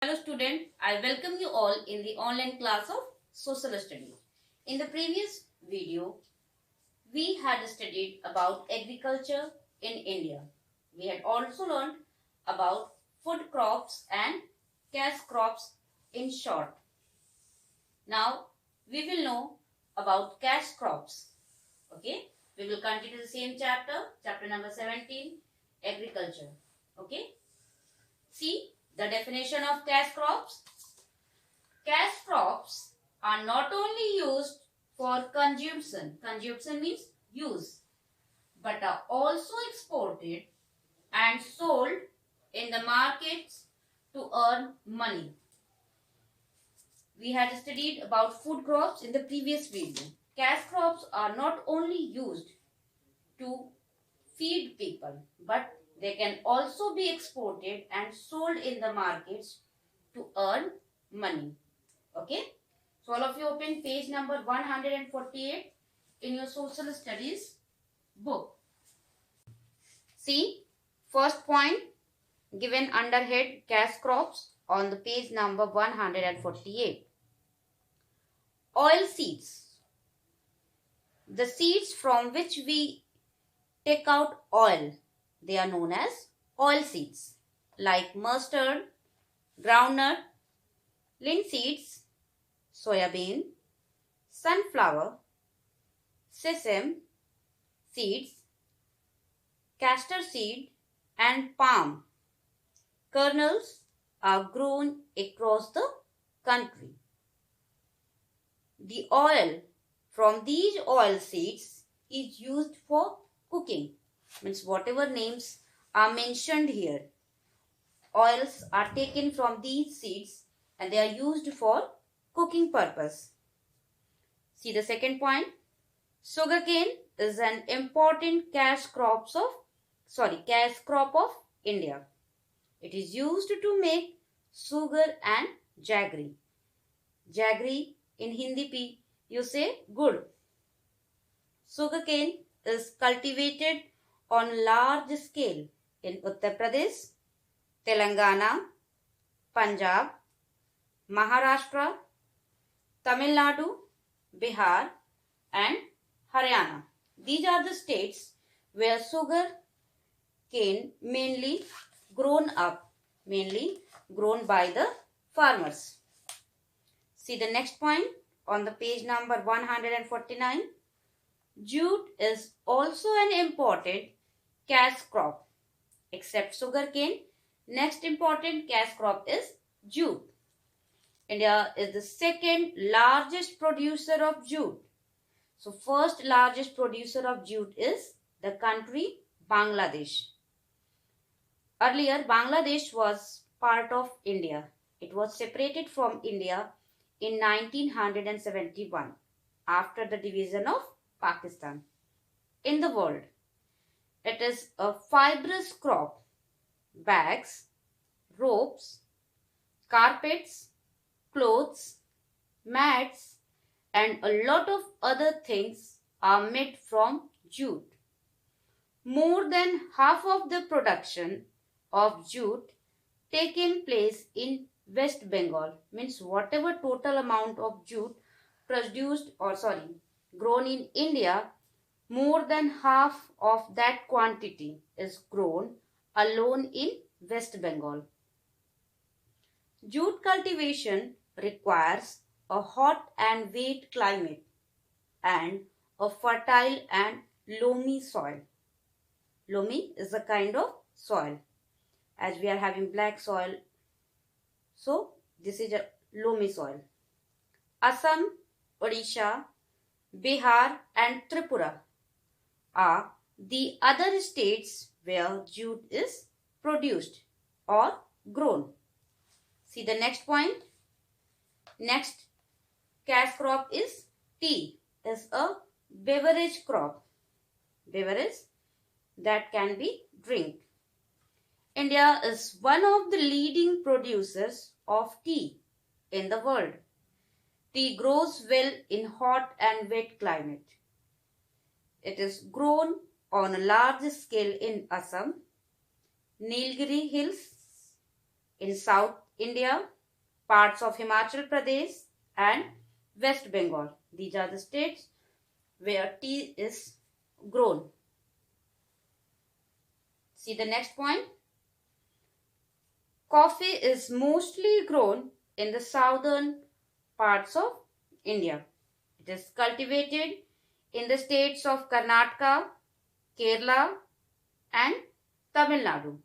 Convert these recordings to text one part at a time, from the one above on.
Hello student, I welcome you all in the online class of Social Studies. In the previous video, we had studied about agriculture in India. We had also learned about food crops and cash crops in short. Now, we will know about cash crops. Okay, we will continue the same chapter number 17, agriculture. Okay, see the definition of cash crops. Cash crops are not only used for consumption means use, but are also exported and sold in the markets to earn money. We had studied about food crops in the previous video. Cash crops are not only used to feed people, but they can also be exported and sold in the markets to earn money. Okay. So all of you open page number 148 in your social studies book. See, first point given under head cash crops on the page number 148. Oil seeds. The seeds from which we take out oil, they are known as oil seeds, like mustard, groundnut, linseeds, soybean, sunflower, sesame seeds, castor seed and palm kernels are grown across the country. The oil from these oil seeds is used for cooking. Means whatever names are mentioned here, oils are taken from these seeds and they are used for cooking purpose. See the second point. Sugarcane is an important cash crop of India. It is used to make sugar and jaggery. Jaggery in Hindi you say good. Sugarcane is cultivated on large scale in Uttar Pradesh, Telangana, Punjab, Maharashtra, Tamil Nadu, Bihar and Haryana. These are the states where sugar cane mainly grown by the farmers. See the next point on the page number 149. Jute is also an important cash crop. Except sugarcane, next important cash crop is jute. India is the second largest producer of jute. So first largest producer of jute is the country Bangladesh. Earlier, Bangladesh was part of India. It was separated from India in 1971 after the division of Pakistan. In the world, it is a fibrous crop. Bags, ropes, carpets, clothes, mats, and a lot of other things are made from jute. More than half of the production of jute taken place in West Bengal, means whatever total amount of jute grown in India, more than half of that quantity is grown alone in West Bengal. Jute cultivation requires a hot and wet climate and a fertile and loamy soil. Loamy is a kind of soil. As we are having black soil, so this is a loamy soil. Assam, Odisha, Bihar and Tripura are the other states where jute is produced or grown. See the next point. Next cash crop is tea. Is a beverage crop. Beverage that can be drink. India is one of the leading producers of tea in the world. Tea grows well in hot and wet climate. It is grown on a large scale in Assam, Nilgiri Hills in South India, parts of Himachal Pradesh and West Bengal. These are the states where tea is grown. See the next point. Coffee is mostly grown in the southern parts of India. It is cultivated in the states of Karnataka, Kerala and Tamil Nadu.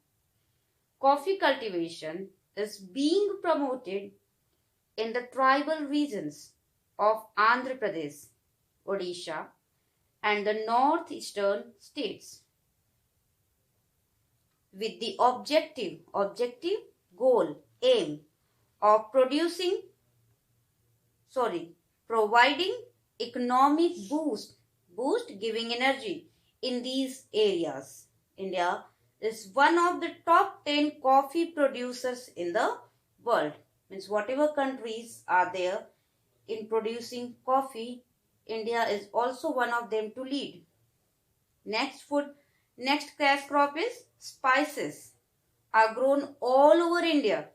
Coffee cultivation is being promoted in the tribal regions of Andhra Pradesh, Odisha and the northeastern states with the aim of providing economic boost giving energy in these areas. India is one of the top 10 coffee producers in the world. Means whatever countries are there in producing coffee, India is also one of them to lead. Next cash crop is spices are grown all over India.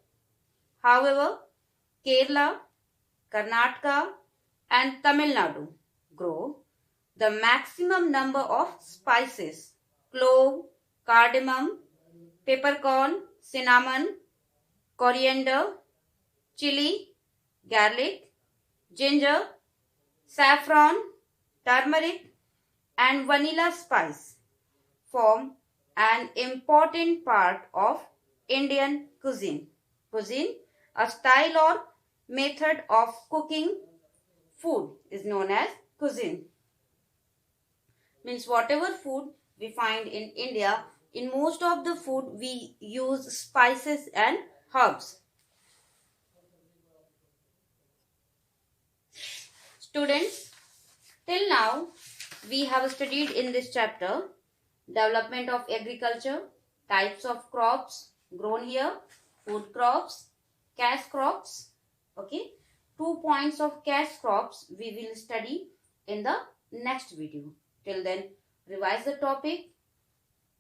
However, Kerala, Karnataka and Tamil Nadu grow the maximum number of spices: clove, cardamom, peppercorn, cinnamon, coriander, chili, garlic, ginger, saffron, turmeric and vanilla spice form an important part of Indian cuisine. Cuisine, a style or method of cooking food, is known as cuisine. Means whatever food we find in India, in most of the food we use spices and herbs. Students, till now we have studied in this chapter development of agriculture, types of crops grown here, food crops, cash crops. Okay, 2 points of cash crops we will study in the next video. Till then, revise the topic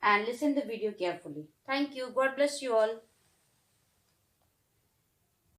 and listen the video carefully. Thank you. God bless you all.